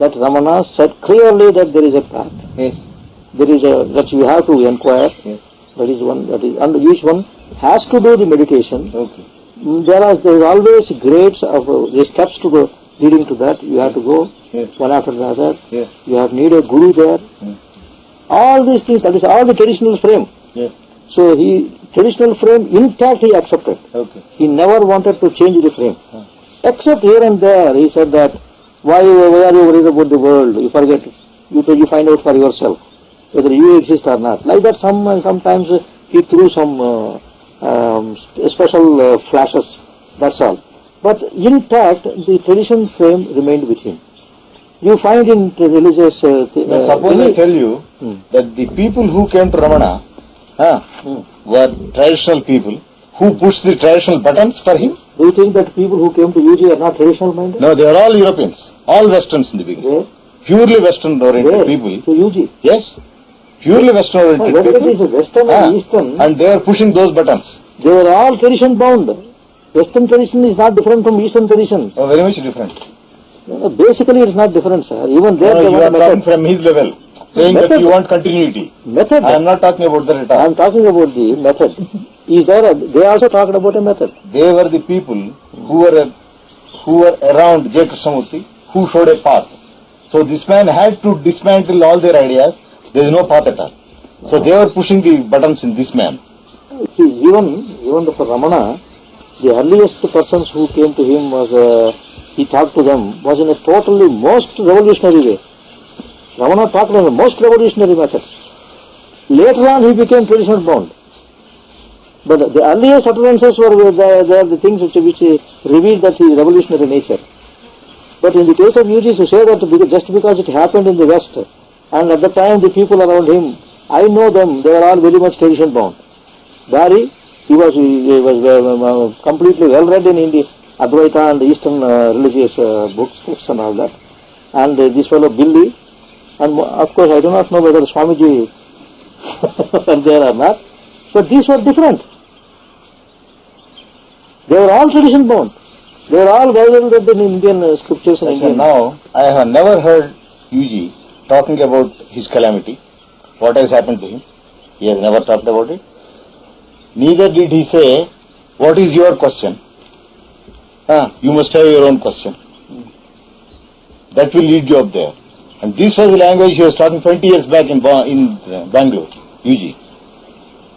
That Ramana said clearly that there is a path. Yes. There is that you have to inquire. Yes. That is one. And each one has to do the meditation. Okay. There is always grades of the steps to go leading to that. You have to go one after the other. Yes. You have need a guru there. All these things. That is all the traditional frame. Yes. So traditional frame intact he accepted. Okay. He never wanted to change the frame. Except here and there he said that why are you worried about the world? You forget. You find out for yourself whether you exist or not. Like that sometimes he threw some special flashes. That's all. But intact the tradition frame remained with him. You find in the religious... suppose I tell you that the people who came to Ramana were traditional people who pushed the traditional buttons for him. Do you think that people who came to UG are not traditional minded? No, they are all Europeans, all Westerns in the beginning. Where? Purely Western oriented people. To UG? Yes. Purely Western oriented Whether people. it is Western or Eastern. And they are pushing those buttons. They were all tradition bound. Western tradition is not different from Eastern tradition. Oh, very much different. Basically, it's not different, sir. Even there, No, they you want are a method. talking from his level, saying Method. that you want continuity. Method. I am not talking about that at all. I am talking about the method. Is there? They also talked about a method. They were the people who were around J. Krishnamurti, who showed a path. So this man had to dismantle all their ideas. There is no path at all. So they were pushing the buttons in this man. See, even for Ramana, the earliest persons who came to him was he talked to them was in a totally most revolutionary way. Ramana talked in the most revolutionary method. Later on, he became traditional bound. But the earliest utterances were the things which revealed that he is revolutionary nature. But in the case of UG, to say that just because it happened in the West, and at the time the people around him, I know them, they were all very much tradition bound. Barry, he was completely well read in India, Advaita and Eastern religious books, texts and all that. And this fellow Billy, and of course I do not know whether Swamiji were there or not, but these were different. They were all tradition bound. They were all well read in Indian scriptures and Indian. Now, I have never heard UG talking about his calamity, what has happened to him. He has never talked about it. Neither did he say, what is your question? You must have your own question. That will lead you up there. And this was the language he was talking 20 years back in Bangalore, UG.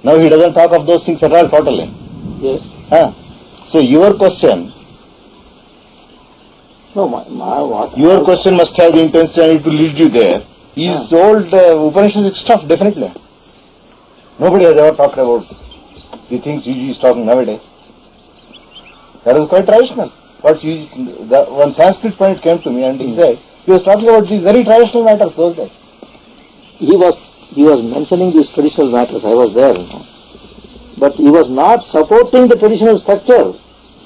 Now he doesn't talk of those things at all totally. Yes. So your question, your question must have the intensity and it will lead you there. Is old Upanishadic stuff, definitely. Nobody has ever talked about the things UG is talking nowadays. That was quite traditional. One Sanskrit poet came to me and he said, he was talking about these very traditional matters those days. He was mentioning these traditional matters. I was there, but he was not supporting the traditional structure.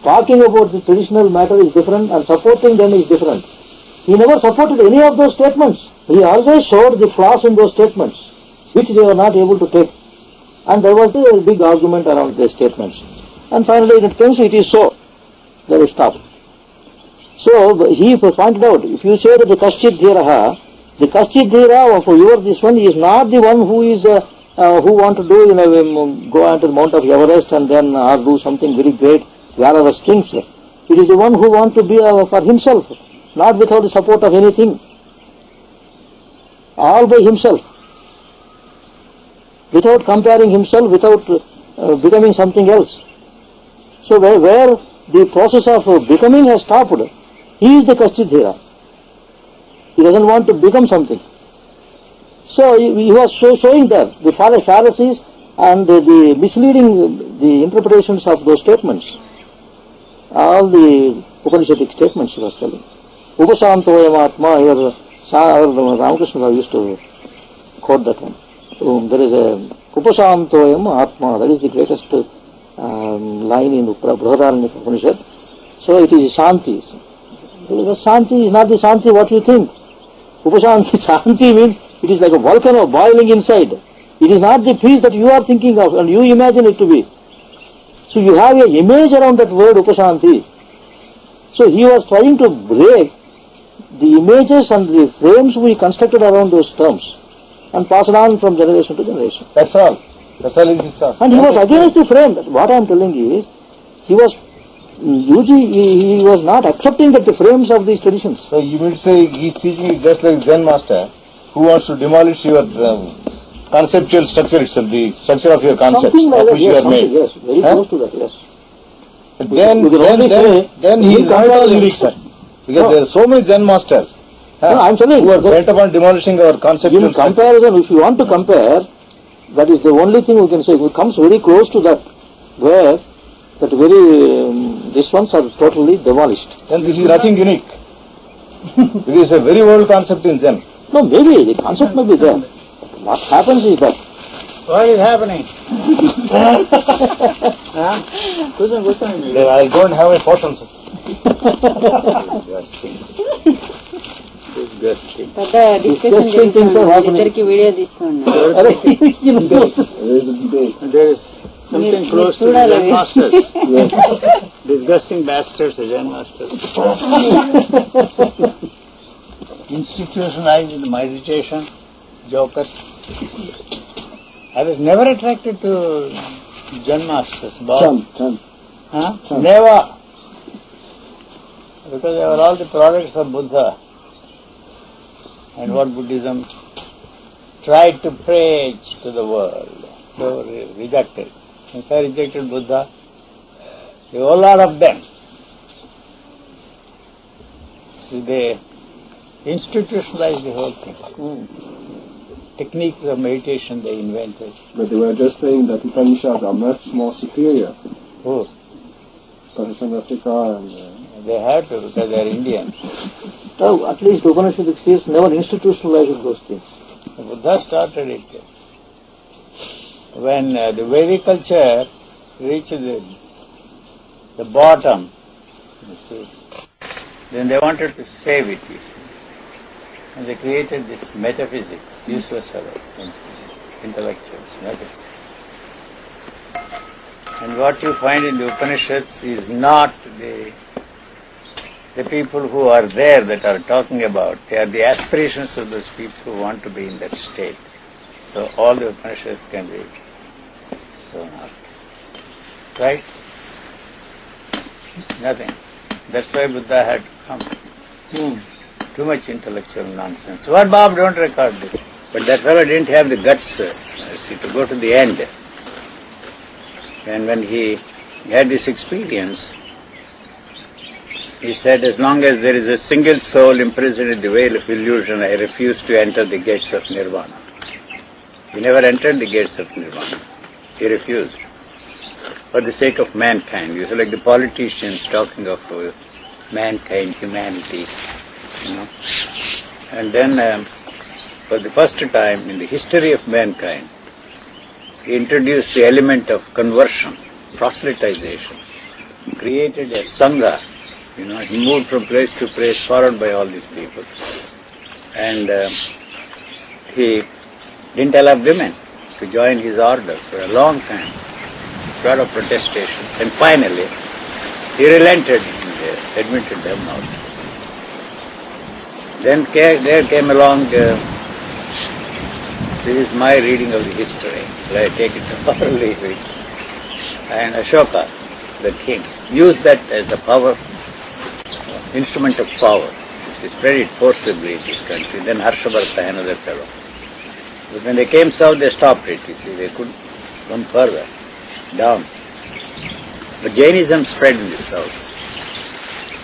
Talking about the traditional matter is different and supporting them is different. He never supported any of those statements. He always showed the flaws in those statements, which they were not able to take. And there was a big argument around these statements. And finally it comes, it is so. They will stop. So he pointed out, if you say that the Kaschit Dhiraha, the Kaschit Dhira for your this one is not the one who is who want to do go on to the Mount of Everest and then or do something very great, where are the strings. It is the one who want to be for himself, not without the support of anything. All by himself. Without comparing himself, without becoming something else. So where the process of becoming has stopped, he is the Kaschit Dhira. He doesn't want to become something. So he was showing that the Pharisees and the misleading the interpretations of those statements. All the Upanishadic statements he was telling. Upasantoyam Atma, our Ramakrishna used to quote that one. There is a Upasantoyam Atma, that is the greatest line in Brihadaranyaka Upanishad. So it is Shanti. The Shanti is not the Shanti what you think. Upashanti, Shanti means it is like a volcano boiling inside. It is not the peace that you are thinking of and you imagine it to be. So you have an image around that word Upashanti. So he was trying to break the images and the frames we constructed around those terms and passed on from generation to generation. That's all. That's all is his task. And he was against the frame. What I am telling you is, he was, he was not accepting that the frames of these traditions. So you mean to say his teaching is just like Zen master who wants to demolish your conceptual structure itself, the structure of your concept Something like of that, which yes, you are something, made. yes, very close to that, yes. Then he is not all unique, sir. Because there are so many Zen masters No, I'm telling who you, are bent upon demolishing our conceptual in comparison, if you want to compare, that is the only thing we can say. It comes very close to that, where that very, these ones are totally demolished. Then this is nothing unique. It is a very old concept in Zen. No, maybe the concept may be there. What happens is that What is happening? Then I'll go and have a portion, sir. Disgusting. పెద్ద discussion Disgusting things are happening. ఇద్దరికి video తీస్తున్నా There is something Miss- close Miss to the Tudala. Zen masters. Disgusting bastards, the Zen masters. Institutionalized meditation, jokers. I was never attracted to Zen masters. Huh? Never. Because they were all the products of Buddha. And what Buddhism tried to preach to the world. So rejected. Since I rejected Buddha, the whole lot of them, see, they institutionalized the whole thing. Techniques of meditation they invented. But they were just saying that Upanishads are much more superior. Oh, Upanishadasika and they had to because they are Indians. oh, at least Upanishadic seers never institutionalized those things. The Buddha started it. When the Vedic culture reached the bottom, you see, then they wanted to save it, you see. And they created this metaphysics, useless fellows, intellectuals, nothing. And what you find in the Upanishads is not the people who are there that are talking about. They are the aspirations of those people who want to be in that state. So all the Upanishads can be thrown out. Right? Nothing. That's why Buddha had to come. Too much intellectual nonsense. What Bob don't record this. But that fellow didn't have the guts, see, to go to the end. And when he had this experience, he said, as long as there is a single soul imprisoned in the veil of illusion, I refuse to enter the gates of nirvana. He never entered the gates of nirvana. He refused. For the sake of mankind. You hear like the politicians talking of mankind, humanity, you know. And then, for the first time in the history of mankind, he introduced the element of conversion, proselytization, created a sangha. You know, he moved from place to place, followed by all these people. And he didn't allow women to join his order for a long time. A lot of protestations. And finally, he relented and admitted them also. Then there came along, this is my reading of the history, I take it or leave it. And Ashoka, the king, used that as a power, instrument of power. He spread it forcibly in this country. Then Harshavarta, another fellow. But when they came south, they stopped it, you see. They couldn't come further, down. But Jainism spread in the south,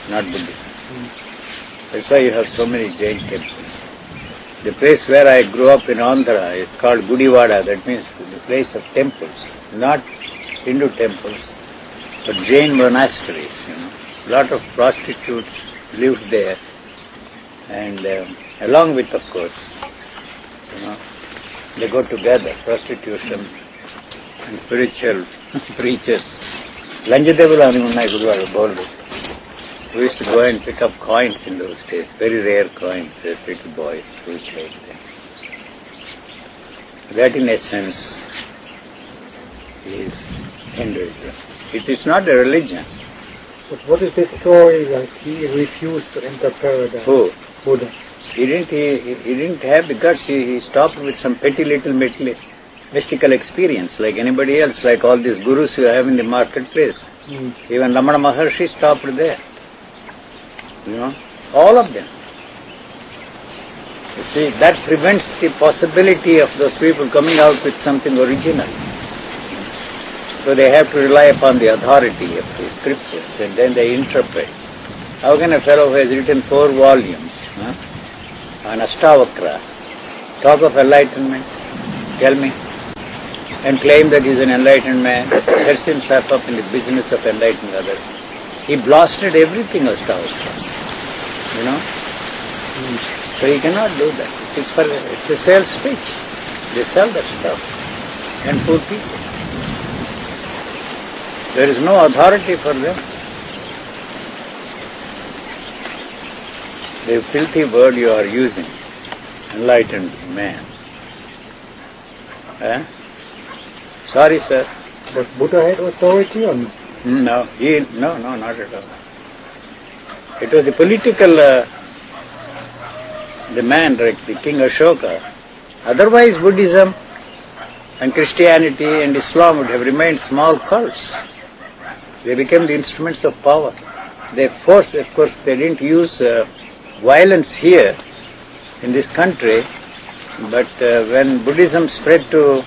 not Buddhism. That's why you have so many Jain temples. The place where I grew up in Andhra is called Gudivada. That means the place of temples, not Hindu temples, but Jain monasteries, you know. A lot of prostitutes lived there, and along with, of course, you know, they go together, prostitution and spiritual preachers. Lanjadevula ani unnai Gudivada bold. We used to go and pick up coins in those days, very rare coins, as little boys who played them. That in essence is Hinduism. It is not a religion. But what is his story that he refused to enter paradise? Who? Buddha. He didn't have the guts. He stopped with some petty little mystical experience, like anybody else, like all these gurus you have in the marketplace. Even Ramana Maharshi stopped there. You know, all of them. You see, that prevents the possibility of those people coming out with something original. So they have to rely upon the authority of the scriptures, and then they interpret. How can a fellow who has written 4 volumes on Astavakra talk of enlightenment? Tell me. And claim that he is an enlightened man, sets himself up in the business of enlightening others. He blasted everything Astavakra. You know? So he cannot do that. It's a sales pitch. They sell that stuff and poor people. There is no authority for them. The filthy word you are using, enlightened man. Sorry, sir. But Buddha had authority on No, not at all. It was the political, the man, like the King Ashoka. Otherwise, Buddhism and Christianity and Islam would have remained small cults. They became the instruments of power. They forced, of course, they didn't use violence here in this country, but when Buddhism spread to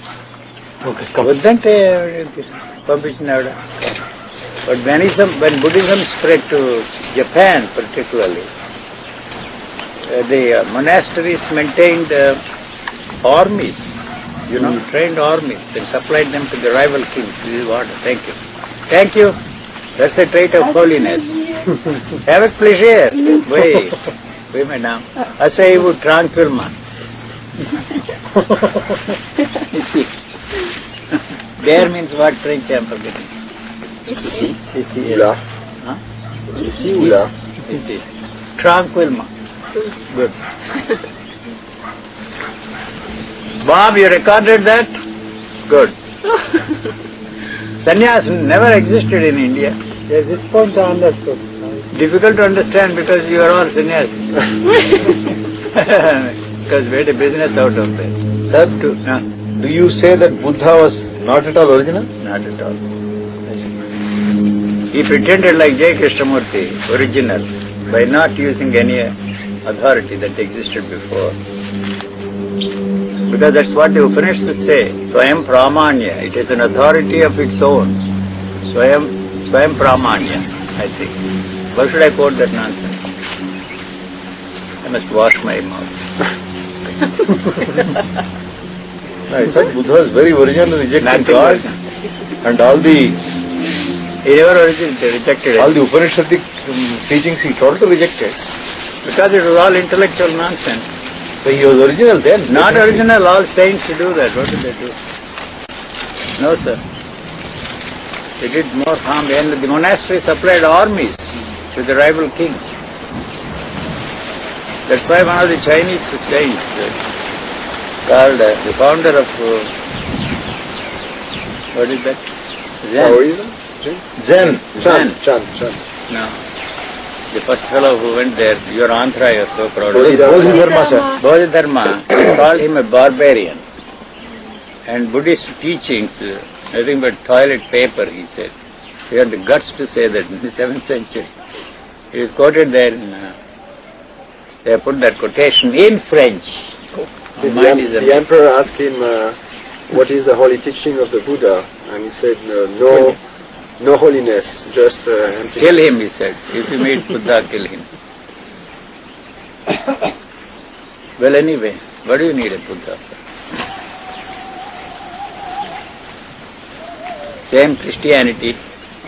but when Buddhism spread to Japan particularly, the monasteries maintained armies, trained armies, and supplied them to the rival kings. This is what. Thank you. Thank you. That's a trait of holiness. Avec plaisir. Oui, madame. Asseyez-vous tranquillement. You see. There means what French I am forgetting. Ici. Ici, ou là. yes. Huh? Ici ou là. Ici. Tranquillement. Good. Bob, you recorded that? Good. Sannyas never existed in India. Yes, this point I understood. Difficult to understand because you are all sannyasis. Because we had a business out of that. Sir, do you say that Buddha was not at all original? Not at all. He pretended like J. Krishnamurti, original, by not using any authority that existed before. Because that's what the Upanishads say. Swayam Pramanya. It has an authority of its own. Swayam Pramanya, I think. Why should I quote that nonsense? I must wash my mouth. No, I thought Buddha was very original, rejected Nothing God original. and all the He never rejected it. all the Upanishadic teachings he totally rejected. Because it was all intellectual nonsense. So he was original then. Not original, all saints do that. What did they do? No, sir. They did more harm. And the monastery supplied armies to the rival kings. That's why one of the Chinese saints, called the founder of, what is that? Taoism? Zen. Chan. No. The first fellow who went there, your Andhra, you're so proud of. Bodhidharma, sir. Bodhidharma called him a barbarian. And Buddhist teachings, nothing but toilet paper, he said. He had the guts to say that in the 7th century. It is quoted there in, they put that quotation in French. The emperor asked him, what is the holy teaching of the Buddha? And he said, no holiness, just emptiness. Kill him, he said. If you meet Buddha, kill him. Well, anyway, what do you need a Buddha for? Same Christianity,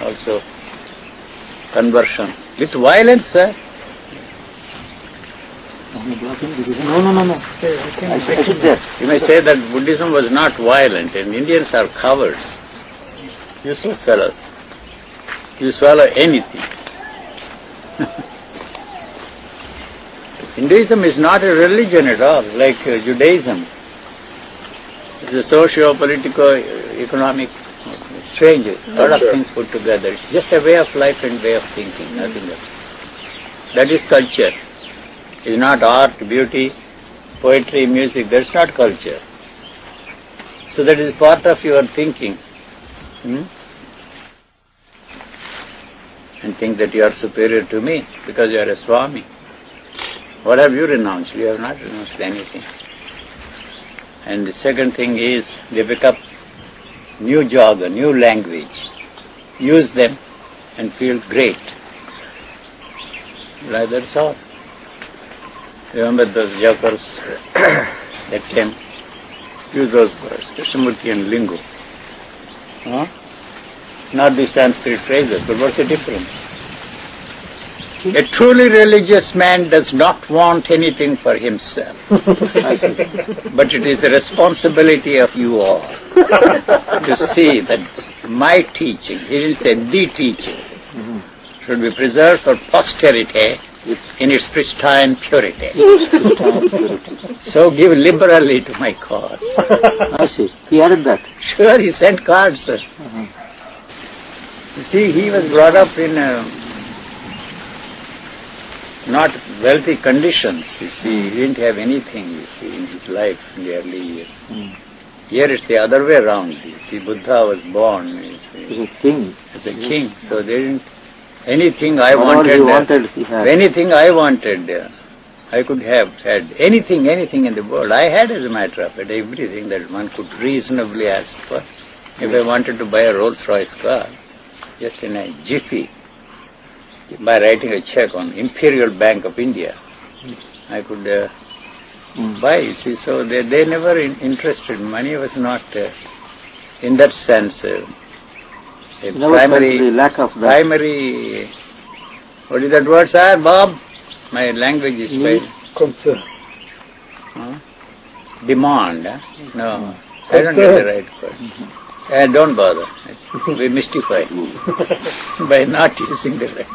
also conversion. With violence, sir. No. You may say that Buddhism was not violent and Indians are cowards. Useless fellows. You swallow anything. Hinduism is not a religion at all, like Judaism. It's a socio-political, economic, strange, a lot of things put together. It's just a way of life and way of thinking, nothing else. That is culture. It's not art, beauty, poetry, music. That's not culture. So that is part of your thinking. And think that you are superior to me because you are a Swami. What have you renounced? You have not renounced anything. And the second thing is they pick up new jargon, new language. Use them and feel great. Like that's all. Remember those jokers that came? Use those words, Krishnamurti and Lingo. Not the Sanskrit phrases, but what's the difference? A truly religious man does not want anything for himself. But it is the responsibility of you all to see that my teaching, he didn't say the teaching, should be preserved for posterity in its pristine purity. So give liberally to my cause. I see. He added that. Sure, he sent cards, sir. You see, he was brought up in not wealthy conditions, you see. He didn't have anything, you see, in his life in the early years. Here it's the other way around, you see. Buddha was born, you see, He's a king. as a king, so they didn't, anything I Whatever he wanted, wanted, he had. anything I wanted, I could have had anything in the world. I had, as a matter of fact, everything that one could reasonably ask for. If I wanted to buy a Rolls-Royce car, just in a jiffy, by writing a check on Imperial Bank of India, I could buy, you see. So they never interested. Money was not, in that sense, a Never felt the lack of that. primary, what is that word, sir, Bob? My language is very Concern. demand. No, I don't get the right word. Don't bother. We mystify by not using the right.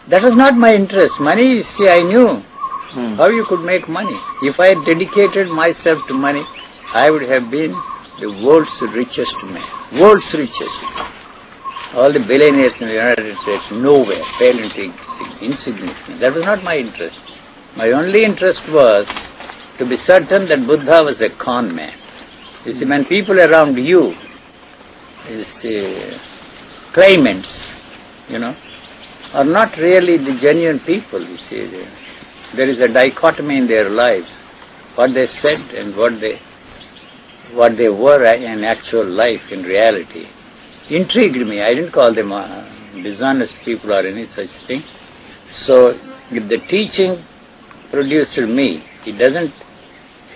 That was not my interest. Money, you see, I knew how you could make money. If I had dedicated myself to money, I would have been the world's richest man. World's richest. All the billionaires in the United States, nowhere, pale and insignificant. That was not my interest. My only interest was to be certain that Buddha was a con man. You see, when people around you, claimants, are not really the genuine people, you see. There is a dichotomy in their lives. What they said and what they were in actual life, in reality, intrigued me. I didn't call them dishonest people or any such thing. So, if the teaching produced me, it doesn't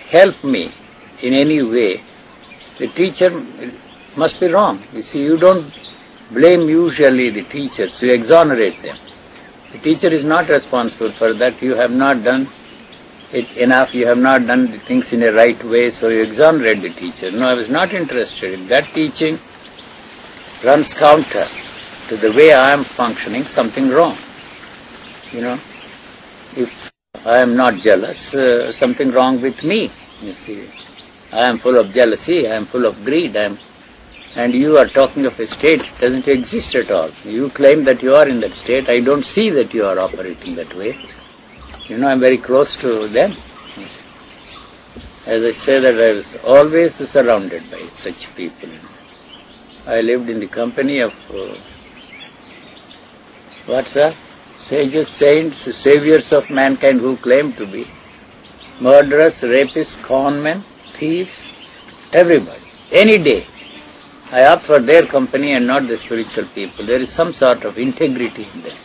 help me in any way, the teacher must be wrong. You see, you don't blame usually the teachers, you exonerate them. The teacher is not responsible for that. You have not done it enough, you have not done the things in a right way, so you exonerate the teacher. No, I was not interested. If that teaching runs counter to the way I am functioning, something wrong. If I am not jealous, something wrong with me, you see. I am full of jealousy, I am full of greed, and you are talking of a state that doesn't exist at all. You claim that you are in that state. I don't see that you are operating that way. I am very close to them. As I say that I was always surrounded by such people. I lived in the company of, sages, saints, saviors of mankind who claim to be murderers, rapists, conmen, thieves, everybody, any day. I opt for their company and not the spiritual people. There is some sort of integrity in them.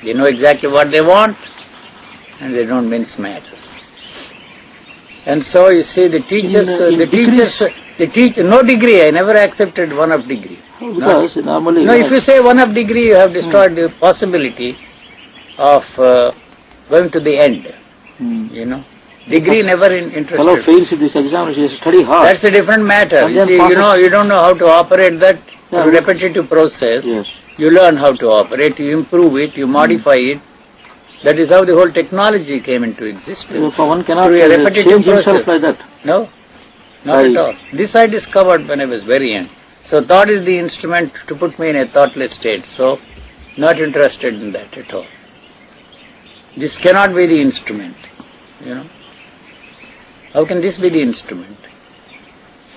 They know exactly what they want and they don't mince matters. And so you see the teachers, no degree, I never accepted one of degree. Because normally... No, if you say one of degree, you have destroyed the possibility of going to the end, Degree never interested. Fellow fails in this exam, he study hard. That's a different matter. You see, you don't know how to operate that through repetitive process. Yes. You learn how to operate, you improve it, you modify it. That is how the whole technology came into existence. So one cannot through a repetitive change process. himself like that. No, not at all. This I discovered when I was very young. So thought is the instrument to put me in a thoughtless state. So not interested in that at all. This cannot be the instrument, you know. How can this be the instrument?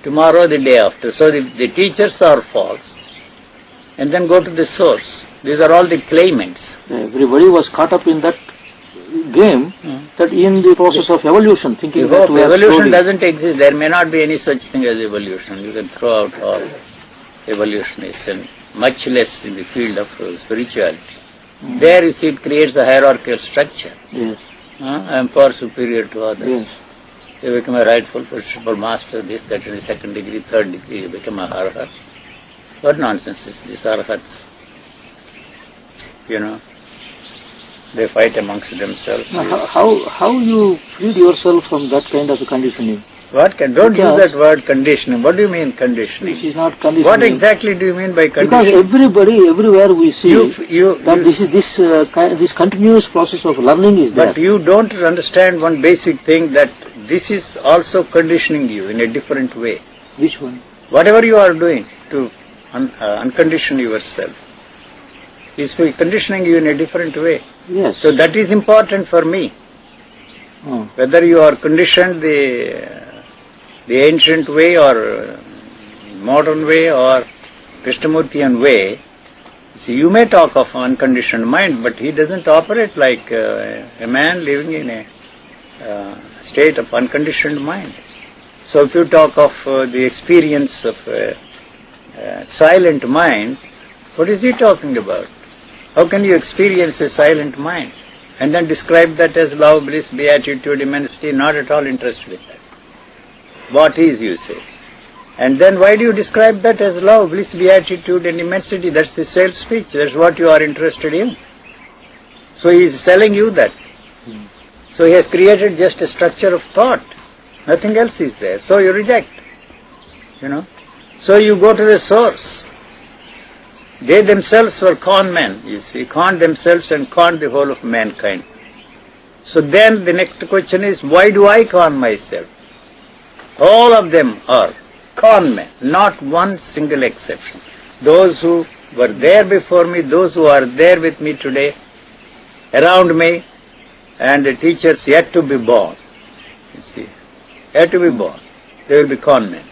Tomorrow, the day after. So the teachers are false. And then go to the source. These are all the claimants. Everybody was caught up in that game, that in the process of evolution, thinking You that hope we are evolution slowly- doesn't exist. There may not be any such thing as evolution. You can throw out all evolutionists, and much less in the field of spirituality. There you see it creates a hierarchical structure. Yes. I am far superior to others. Yes. You become a rightful principal master, this, that in the second degree, third degree, you become a arhat. What nonsense is this arhats? You know, they fight amongst themselves. Now, how you freed yourself from that kind of a conditioning? Don't use Because- that word conditioning. What do you mean conditioning? This is not conditioning. What exactly do you mean by Because conditioning? everybody, everywhere we see You- that this continuous process of learning is there. But you don't understand one basic thing, that this is also conditioning you in a different way. Which one? Whatever you are doing to uncondition yourself is conditioning you in a different way. Yes. So that is important for me. Oh. Whether you are conditioned the ancient way or modern way or Krishnamurtian way, see, you may talk of unconditioned mind, but he doesn't operate like a man living in a state of unconditioned mind. So if you talk of the experience of a silent mind, what is he talking about? How can you experience a silent mind and then describe that as love, bliss, beatitude, immensity? Not at all interested in that. What is, you say? And then why do you describe that as love, bliss, beatitude and immensity? That's the sales speech. That's what you are interested in. So he is selling you that. So he has created just a structure of thought. Nothing else is there. So you reject. You know. So you go to the source. They themselves were con men, you see, conned themselves and conned the whole of mankind. So then the next question is, why do I con myself? All of them are con men, not one single exception. Those who were there before me, those who are there with me today, around me, and the teachers yet to be born, you see, yet to be born, they will be con men.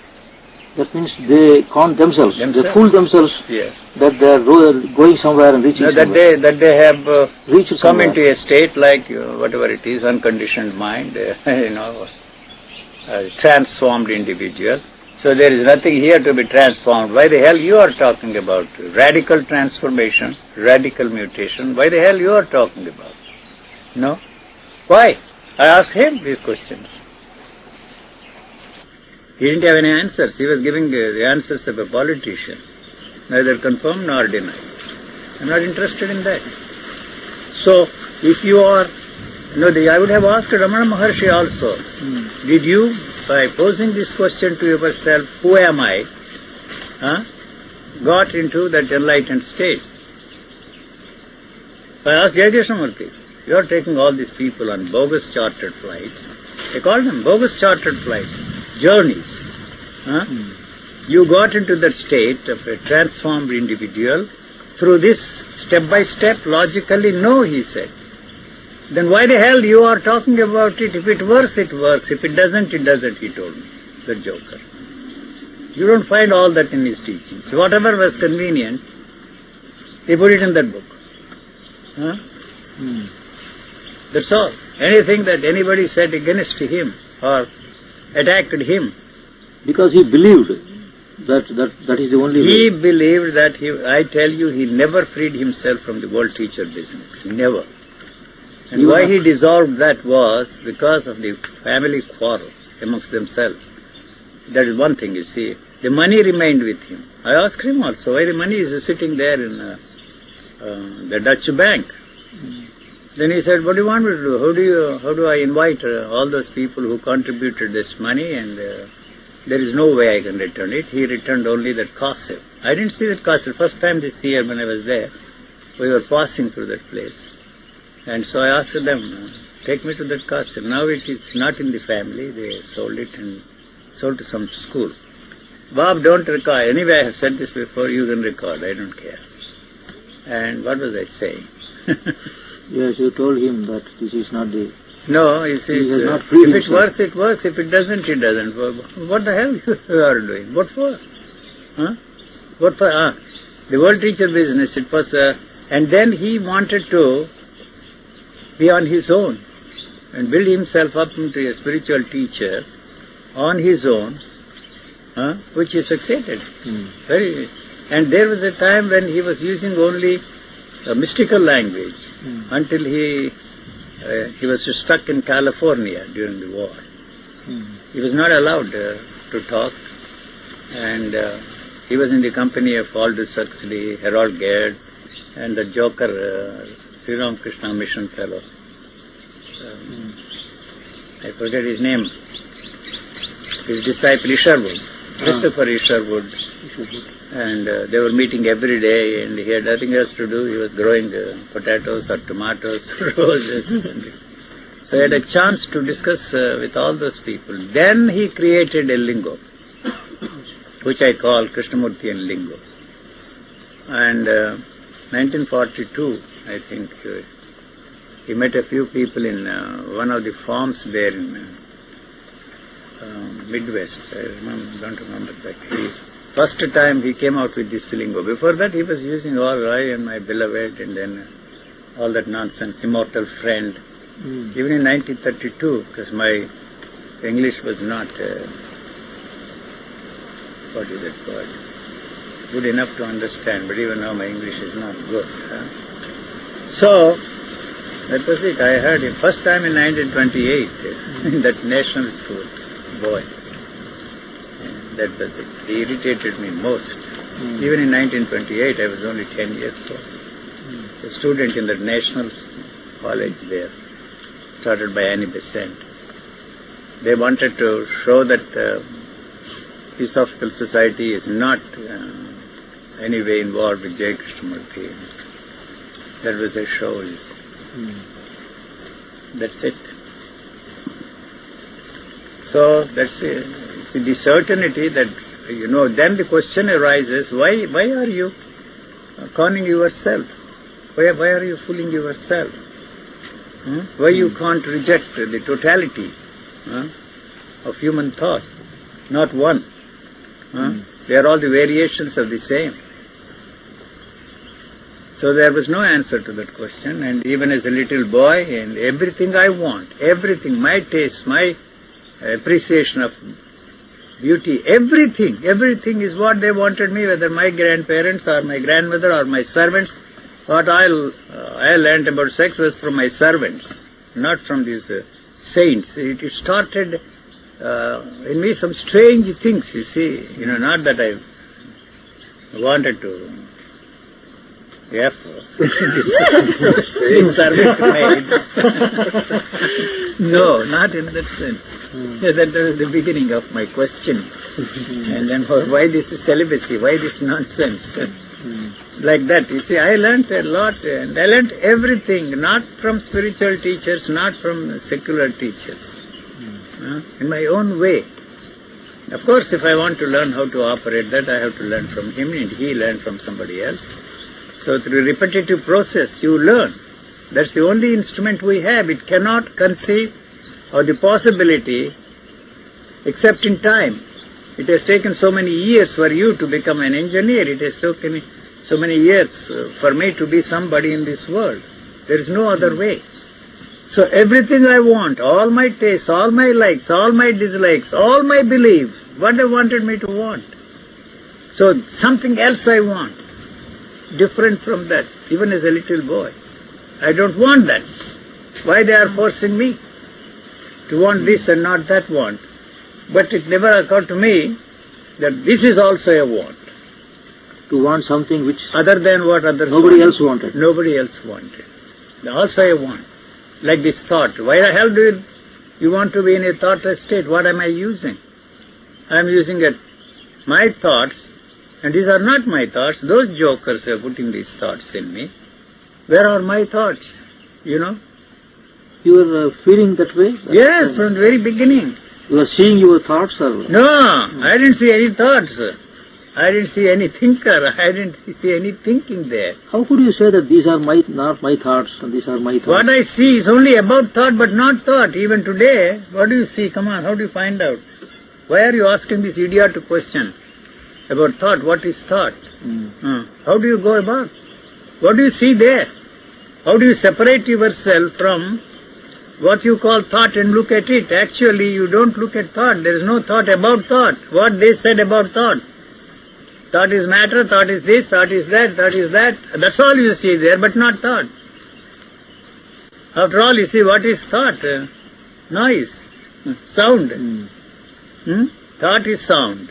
That means they con themselves. They Themselves. fool themselves Yes. that they are going somewhere and reaching No, somewhere. that they have Reach come somewhere. into a state like whatever it is, unconditioned mind, transformed individual. So there is nothing here to be transformed. Why the hell you are talking about radical transformation, radical mutation? Why the hell you are talking about? No? Why? I asked him these questions. He didn't have any answers. He was giving the answers of a politician, neither confirmed nor denied. I'm not interested in that. So, if you are, I would have asked Ramana Maharshi also, did you, by posing this question to yourself, who am I, got into that enlightened state? I asked Jai Krishnamurti, you are taking all these people on bogus chartered flights. They call them bogus chartered flights. Journeys. You got into that state of a transformed individual through this step by step, logically? No, he said. Then why the hell you are talking about it? If it works, it works. If it doesn't, it doesn't, he told me, the joker. You don't find all that in his teachings. Whatever was convenient, he put it in that book. That's all. Anything that anybody said against him or attacked him. Because he believed that is the only He way. believed that I tell you, he never freed himself from the world teacher business. Never. And why he dissolved that was because of the family quarrel amongst themselves. That is one thing, you see. The money remained with him. I asked him also why the money is sitting there in the Dutch bank. Then he said, what do you want me to do? How do I invite all those people who contributed this money, and there is no way I can return it. He returned only that castle. I didn't see that castle. First time this year when I was there, we were passing through that place. And so I asked them, take me to that castle. Now it is not in the family. They sold it and sold to some school. Bob, don't record. Anyway, I have said this before. You can record. I don't care. And what was I saying? Yes, you told him that this is not the... No, he says, has not if freed it himself. works, it works. If it doesn't, it doesn't. What the hell you are doing? What for? Huh? What for? The world teacher business, it was... and then he wanted to be on his own and build himself up into a spiritual teacher on his own, which he succeeded. Very. And there was a time when he was using only a mystical language until he was stuck in California during the war. He was not allowed to talk, and he was in the company of Aldous Huxley, Harold Gerd, and the joker, Sri Ram Krishna mission fellow. I forget his name. His disciple Isherwood, Christopher Isherwood. And they were meeting every day, and he had nothing else to do. He was growing potatoes or tomatoes, roses. So he had a chance to discuss with all those people. Then he created a lingo, which I call Krishnamurti and lingo. And 1942, I think, he met a few people in one of the farms there in Midwest. I don't remember that. First time he came out with this lingo. Before that he was using all I and my beloved and then all that nonsense, immortal friend. Even in 1932, because my English was not, what is that word, good enough to understand, but even now my English is not good. So, that was it. I heard him first time in 1928 in that national school, boy. That was it. He irritated me most. Even in 1928, I was only 10 years old. A student in the national college there, started by Annie Besant. They wanted to show that Theosophical Society is not any way involved with J. Krishnamurti. That was a show. That's it. So that's it. See, the certainty that, then the question arises, why are you conning yourself? Why are you fooling yourself? Why you can't reject the totality of human thought? Not one. They are all the variations of the same. So there was no answer to that question, and even as a little boy, and everything I want, everything, my taste, my appreciation of beauty, everything is what they wanted me, whether my grandparents or my grandmother or my servants. What I learned about sex was from my servants, not from these saints. It started in me some strange things, you see. Not that I wanted to this servant maid. No, not in that sense. That was the beginning of my question. And then why this celibacy? Why this nonsense? Like that. You see, I learnt a lot, and I learnt everything, not from spiritual teachers, not from secular teachers. In my own way. Of course, if I want to learn how to operate that, I have to learn from him, and he learned from somebody else. So through repetitive process, you learn. That's the only instrument we have. It cannot conceive of the possibility except in time. It has taken so many years for you to become an engineer. It has taken so many years for me to be somebody in this world. There is no other way. So everything I want, all my tastes, all my likes, all my dislikes, all my belief, what they wanted me to want. So something else I want, different from that, even as a little boy. I don't want that. Why they are forcing me to want this and not that want? But it never occurred to me that this is also a want. To want something which... Other than what others nobody wanted. else wanted. Nobody else wanted. Also a want. Like this thought. Why the hell do you want to be in a thoughtless state? What am I using? I am using my thoughts, and these are not my thoughts. Those jokers are putting these thoughts in me. Where are my thoughts? You are feeling that way? Yes, from the very beginning. You are seeing your thoughts or... No, I didn't see any thoughts. I didn't see any thinker. I didn't see any thinking there. How could you say that these are not my thoughts and these are my thoughts? What I see is only about thought but not thought. Even today, what do you see? Come on, how do you find out? Why are you asking this idiotic question about thought? What is thought? How do you go about? What do you see there? How do you separate yourself from what you call thought and look at it? Actually, you don't look at thought. There is no thought about thought. What they said about thought. Thought is matter, thought is this, thought is that, thought is that. That's all you see there, but not thought. After all, you see, what is thought? Noise, sound. Thought is sound.